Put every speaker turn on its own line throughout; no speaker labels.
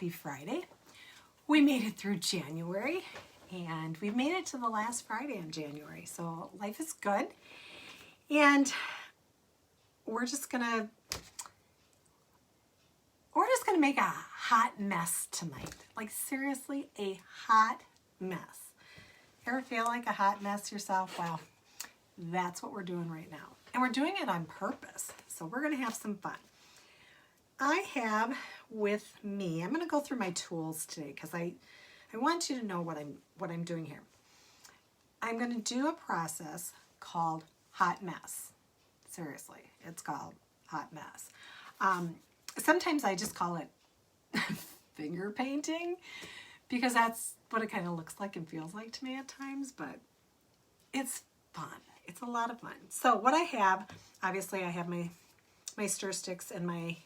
Happy Friday. We made it through January and we've made it to the last Friday in January. So life is good. And we're just gonna make a hot mess tonight. Like seriously, a hot mess. Ever feel like a hot mess yourself? Well, that's what we're doing right now. And we're doing it on purpose. So we're gonna have some fun. I have with me, I'm going to go through my tools today because I want you to know what I'm doing here. I'm going to do a process called hot mess. Seriously, it's called hot mess. Sometimes I just call it finger painting because that's what it kind of looks like and feels like to me at times, but it's fun. It's a lot of fun. So what I have, obviously I have my stir sticks and my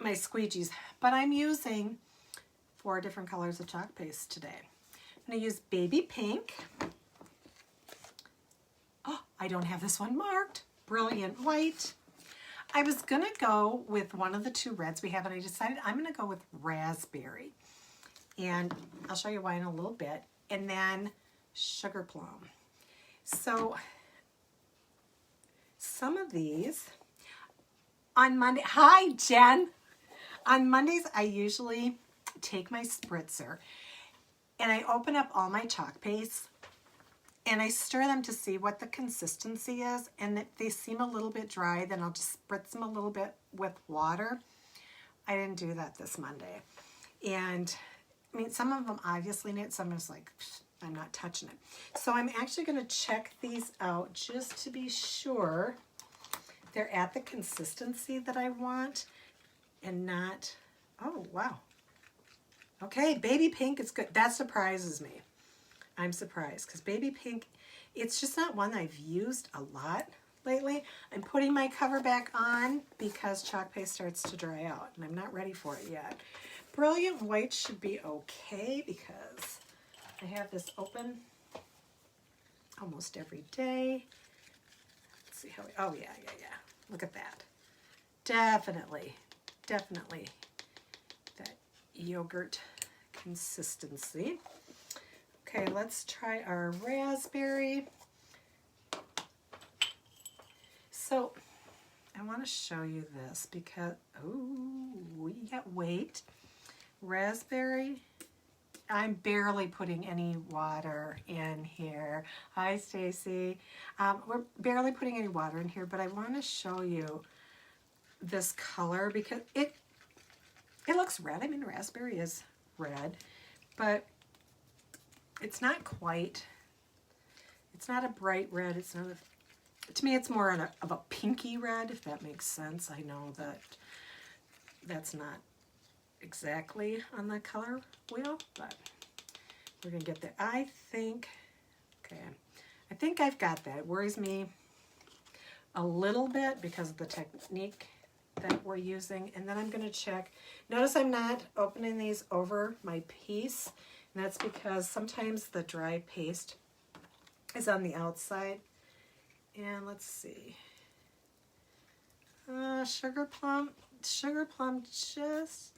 squeegees, but I'm using 4 different colors of chalk paste today. I'm going to use baby pink. Oh, I don't have this one marked. Brilliant white. I was going to go with one of the 2 reds we have, and I decided I'm going to go with raspberry. And I'll show you why in a little bit. And then sugar plum. So some of these on Monday. Hi, Jen. On Mondays, I usually take my spritzer and I open up all my chalk pastes and I stir them to see what the consistency is. And if they seem a little bit dry, then I'll just spritz them a little bit with water. I didn't do that this Monday. And I mean, some of them obviously need it. Some is like, I'm not touching it. So I'm actually going to check these out just to be sure they're at the consistency that I want. And not, oh, wow. Okay, baby pink is good. That surprises me. I'm surprised because baby pink, it's just not one I've used a lot lately. I'm putting my cover back on because chalk paste starts to dry out and I'm not ready for it yet. Brilliant white should be okay because I have this open almost every day. Let's see how we, oh yeah. Look at that. Definitely that yogurt consistency. Okay, let's try our raspberry. So I want to show you this because, oh, we got weight. Raspberry, I'm barely putting any water in here. Hi, Stacy. We're barely putting any water in here, but I want to show you this color because it looks red. I mean, raspberry is red, but it's not quite, it's not a bright red. It's not to me, it's more of a pinky red, if that makes sense. I know that that's not exactly on the color wheel, but we're gonna get there. I think I've got that. It worries me a little bit because of the technique that we're using. And then I'm going to check. Notice I'm not opening these over my piece. And that's because sometimes the dry paste is on the outside. And let's see. Sugar plum just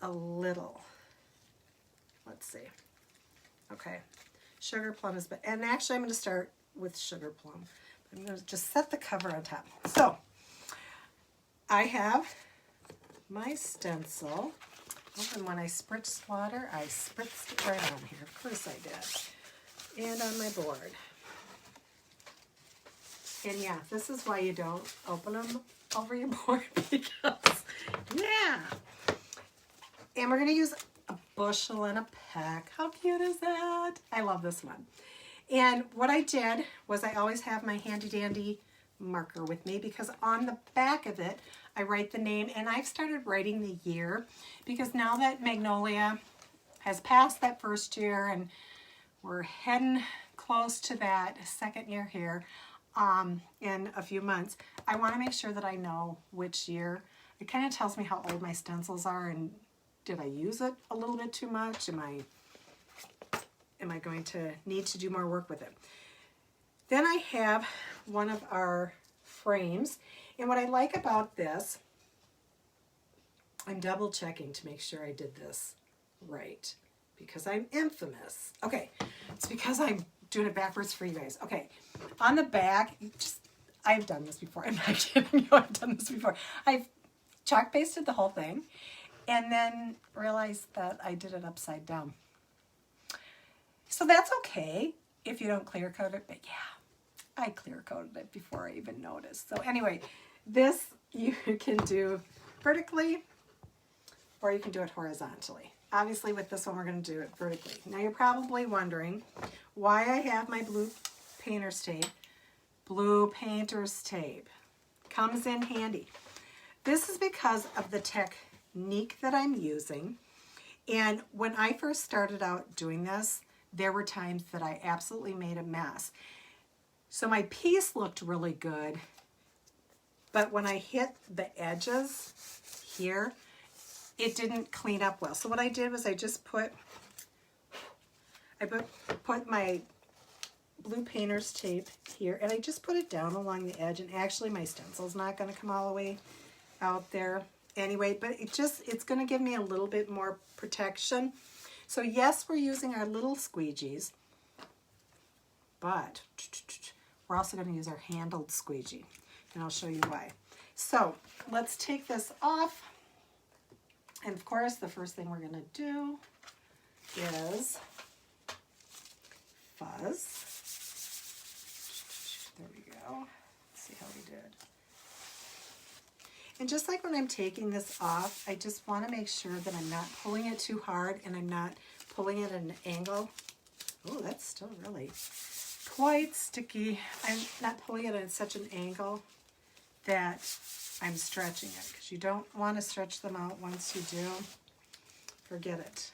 a little. Let's see. Okay. Sugar plum is, and actually I'm going to start with sugar plum. I'm going to just set the cover on top. So I have my stencil. And when I spritzed water, I spritzed it right on here. Of course I did. And on my board. And yeah, this is why you don't open them over your board because, yeah. And we're going to use a bushel and a peck. How cute is that? I love this one. And what I did was I always have my handy dandy marker with me because on the back of it I write the name, and I've started writing the year because now that Magnolia has passed that first year and we're heading close to that second year here in a few months, I want to make sure that I know which year. It kind of tells me how old my stencils are and did I use it a little bit too much? Am I going to need to do more work with it? Then I have one of our frames, and what I like about this I'm double checking to make sure I did this right because I'm infamous. Okay, it's because I'm doing it backwards for you guys. Okay, on the back, I've done this before. I'm not kidding you, I've done this before. I've chalk pasted the whole thing and then realized that I did it upside down. So that's okay if you don't clear coat it, but yeah, I clear coated it before I even noticed. So anyway, this you can do vertically or you can do it horizontally. Obviously with this one we're going to do it vertically. Now you're probably wondering why I have my blue painter's tape. Blue painter's tape comes in handy. This is because of the technique that I'm using. And when I first started out doing this, there were times that I absolutely made a mess. So my piece looked really good, but when I hit the edges here, it didn't clean up well. So what I did was I just put my blue painter's tape here, and I just put it down along the edge, and actually my stencil's not going to come all the way out there anyway, but it's going to give me a little bit more protection. So yes, we're using our little squeegees, but we're also going to use our handled squeegee, and I'll show you why. So let's take this off, and of course the first thing we're going to do is fuzz. There we go. Let's see how we did. And just like when I'm taking this off, I just want to make sure that I'm not pulling it too hard and I'm not pulling it at an angle. Oh, that's still really quite sticky. I'm not pulling it at such an angle that I'm stretching it, because you don't want to stretch them out. Once you do, forget it.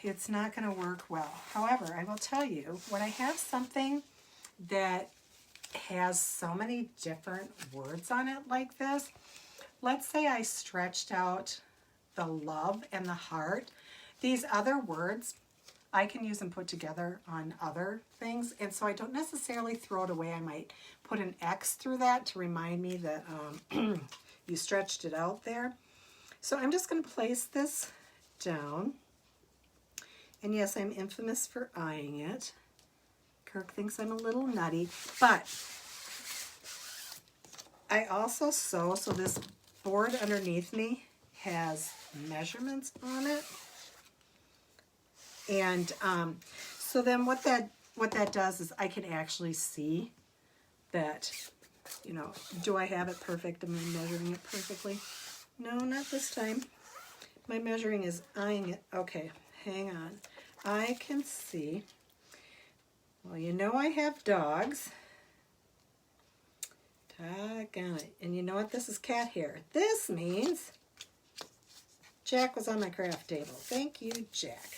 It's not going to work well. However, I will tell you, when I have something that has so many different words on it like this, let's say I stretched out the love and the heart. These other words, I can use and put together on other things, and so I don't necessarily throw it away. I might put an X through that to remind me that you stretched it out there. So I'm just going to place this down. And yes, I'm infamous for eyeing it. Kirk thinks I'm a little nutty, but I also sew, so this board underneath me has measurements on it. And so then what that does is I can actually see that, you know, do I have it perfect? Am I measuring it perfectly? No, not this time. My measuring is eyeing it. Okay, hang on. I can see. Well, you know I have dogs. Doggone it. And you know what? This is cat hair. This means Jack was on my craft table. Thank you, Jack.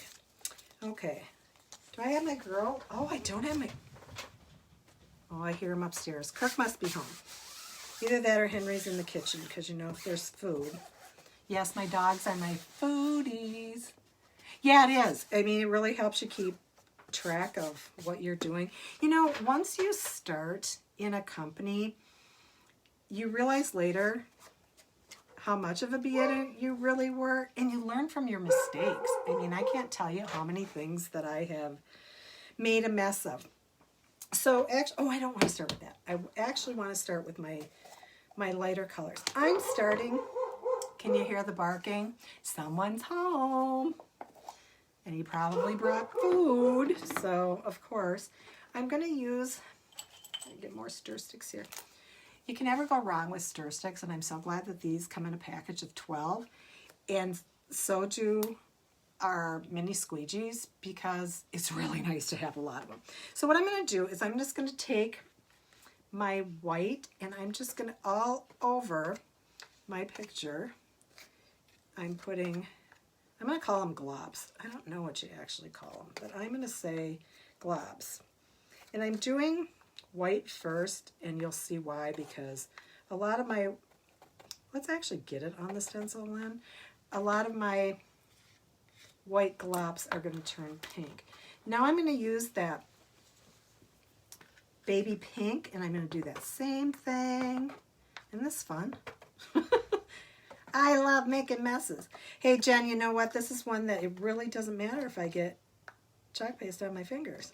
Okay. Do I have my girl? Oh, I don't have my... Oh, I hear him upstairs. Kirk must be home. Either that or Henry's in the kitchen, because you know if there's food. Yes, my dogs are my foodies. Yeah, it is. I mean, it really helps you keep track of what you're doing. You know, once you start in a company, you realize later how much of a beauty you really were, and you learn from your mistakes. I mean, I can't tell you how many things that I have made a mess of. So, actually, oh, I don't want to start with that. I actually want to start with my lighter colors. I'm starting, can you hear the barking? Someone's home. And he probably brought food. So, of course, I'm going to use, let me get more stir sticks here. You can never go wrong with stir sticks, and I'm so glad that these come in a package of 12. And so do our mini squeegees, because it's really nice to have a lot of them. So what I'm going to do is I'm just going to take my white, and I'm just going to all over my picture, I'm going to call them globs. I don't know what you actually call them, but I'm going to say globs. And I'm doing white first, and you'll see why, because a lot of my, let's actually get it on the stencil, Lynn. A lot of my white globs are going to turn pink. Now I'm going to use that baby pink, and I'm going to do that same thing. Isn't this fun? I love making messes. Hey, Jen, you know what? This is one that it really doesn't matter if I get chalk paste on my fingers.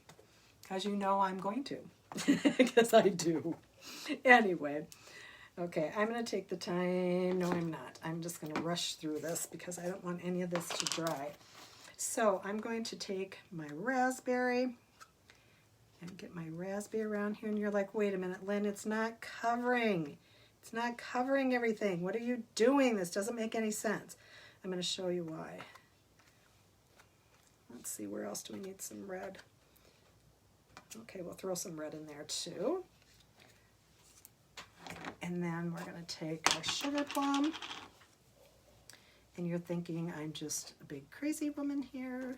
Because you know I'm going to. Because I do. Anyway. Okay, I'm going to take the time. No, I'm not. I'm just going to rush through this because I don't want any of this to dry. So I'm going to take my raspberry and get my raspberry around here. And you're like, wait a minute, Lynn, it's not covering. It's not covering everything. What are you doing? This doesn't make any sense. I'm going to show you why. Let's see, where else do we need some red? Okay, we'll throw some red in there too. And then we're going to take our sugar plum. And you're thinking I'm just a big crazy woman here.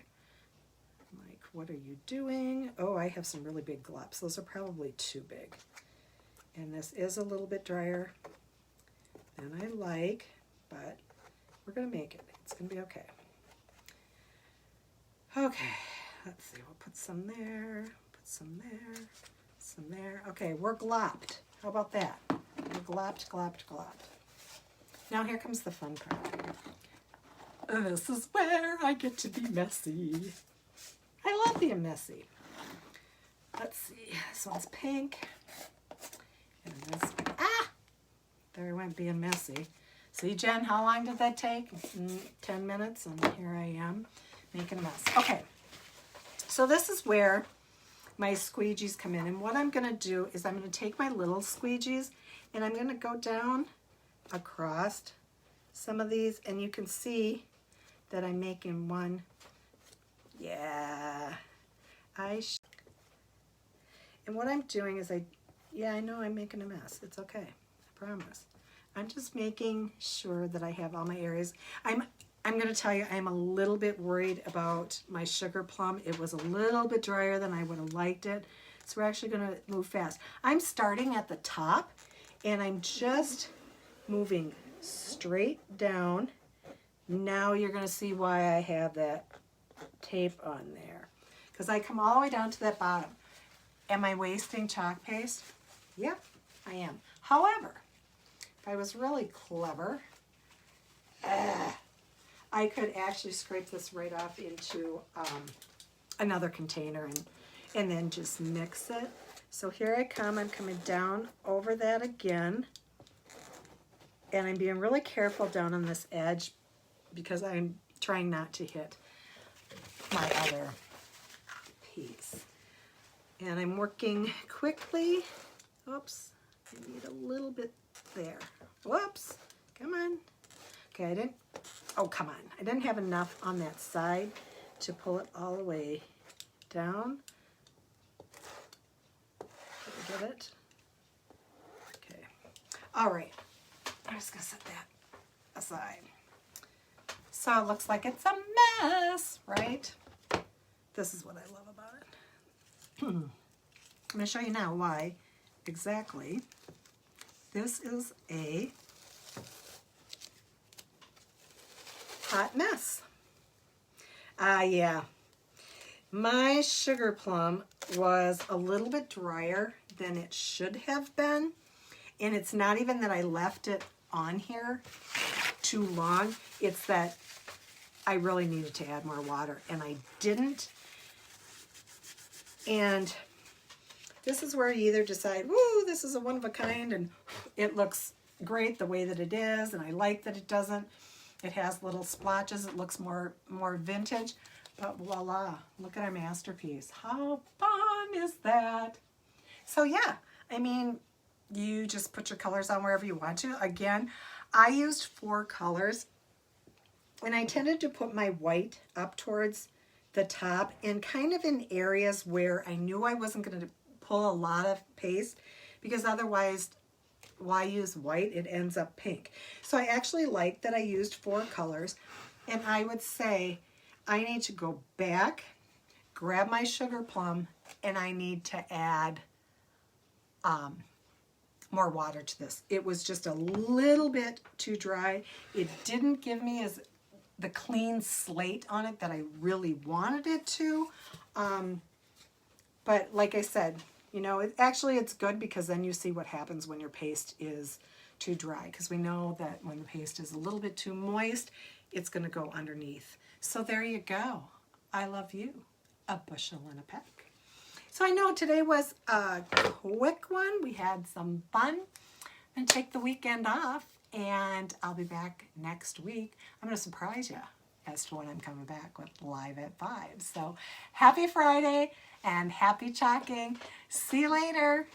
Like, what are you doing? Oh, I have some really big glops. Those are probably too big. And this is a little bit drier than I like, but we're going to make it. It's going to be okay. Okay, let's see. We'll put some there, put some there, some there. Okay, we're glopped. How about that? We're glopped, glopped, glopped. Now here comes the fun part. This is where I get to be messy. I love being messy. Let's see. This one's pink. And this, there I went being messy. See, Jen, how long did that take? 10 minutes, and here I am making a mess. Okay, so this is where my squeegees come in. And what I'm going to do is I'm going to take my little squeegees and I'm going to go down across some of these, and you can see that I'm making one. Yeah, and what I'm doing is I know I'm making a mess. It's okay, I promise. I'm just making sure that I have all my areas. I'm going to tell you, I'm a little bit worried about my sugar plum. It was a little bit drier than I would have liked it. So we're actually going to move fast. I'm starting at the top, and I'm just moving straight down. Now you're going to see why I have that tape on there. Because I come all the way down to that bottom. Am I wasting chalk paste? Yep, I am. However, if I was really clever, I could actually scrape this right off into another container and then just mix it. So here I come. I'm coming down over that again. And I'm being really careful down on this edge because I'm trying not to hit my other piece. And I'm working quickly. Oops, I need a little bit there. Whoops, come on. Okay, oh, come on. I didn't have enough on that side to pull it all the way down. Did I get it? Okay. All right. I'm just going to set that aside. So it looks like it's a mess, right? This is what I love about it. I'm going to show you now why exactly. This is a hot mess. Yeah. My sugar plum was a little bit drier than it should have been. And it's not even that I left it on here too long. It's that I really needed to add more water, and I didn't. And this is where you either decide, woo, this is a one of a kind, and it looks great the way that it is, and I like that it doesn't. It has little splotches. It looks more vintage. But voila, look at our masterpiece. How fun is that? So yeah, I mean, you just put your colors on wherever you want to. Again, I used 4 colors, and I tended to put my white up towards the top and kind of in areas where I knew I wasn't going to pull a lot of paste, because otherwise, why use white? It ends up pink. So I actually like that I used 4 colors, and I would say I need to go back, grab my sugar plum, and I need to add more water to this. It was just a little bit too dry. It didn't give me the clean slate on it that I really wanted it to. But like I said, you know, it's good because then you see what happens when your paste is too dry, because we know that when the paste is a little bit too moist, it's going to go underneath. So there you go. I love you. A bushel and a peck. So I know today was a quick one. We had some fun. And take the weekend off, and I'll be back next week. I'm going to surprise you as to when I'm coming back with Live at 5. So happy Friday and happy chalking. See you later.